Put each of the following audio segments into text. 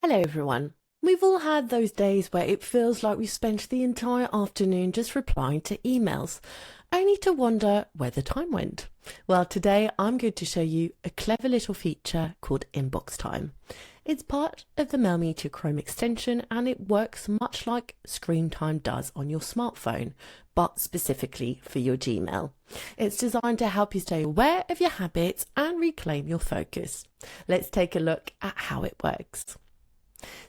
Hello everyone. We've all had those days where it feels like we spent the entire afternoon just replying to emails, only to wonder where the time went. Well, today I'm going to show you a clever little feature called Inbox Time. It's part of the Mailmeteor Chrome extension and it works much like Screen Time does on your smartphone, but specifically for your Gmail. It's designed to help you stay aware of your habits and reclaim your focus. Let's take a look at how it works.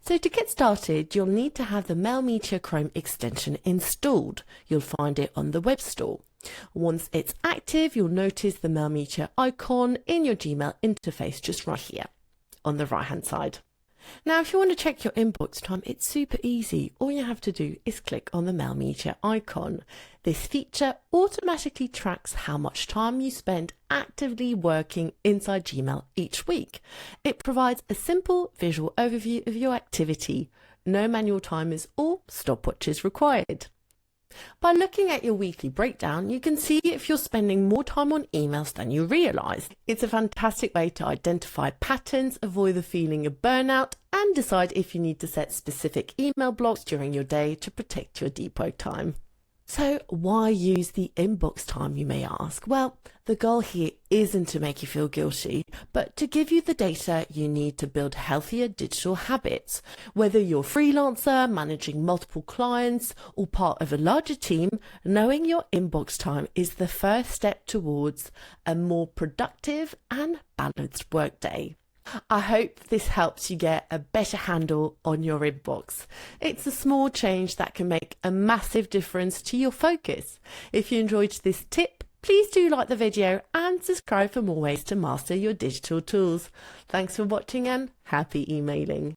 So to get started, you'll need to have the Mailmeteor Chrome extension installed. You'll find it on the web store. Once it's active, you'll notice the Mailmeteor icon in your Gmail interface just right here on the right hand side. Now, if you want to check your inbox time, it's super easy. All you have to do is click on the Mailmeteor icon. This feature automatically tracks how much time you spend actively working inside Gmail each week. It provides a simple visual overview of your activity. No manual timers or stopwatches required. By looking at your weekly breakdown, you can see if you're spending more time on emails than you realise. It's a fantastic way to identify patterns, avoid the feeling of burnout, and decide if you need to set specific email blocks during your day to protect your depot time. So why use the inbox time, you may ask? Well, the goal here isn't to make you feel guilty, but to give you the data you need to build healthier digital habits. Whether you're a freelancer, managing multiple clients, or part of a larger team, knowing your inbox time is the first step towards a more productive and balanced workday. I hope this helps you get a better handle on your inbox. It's a small change that can make a massive difference to your focus. If you enjoyed this tip, please do like the video and subscribe for more ways to master your digital tools. Thanks for watching and happy emailing.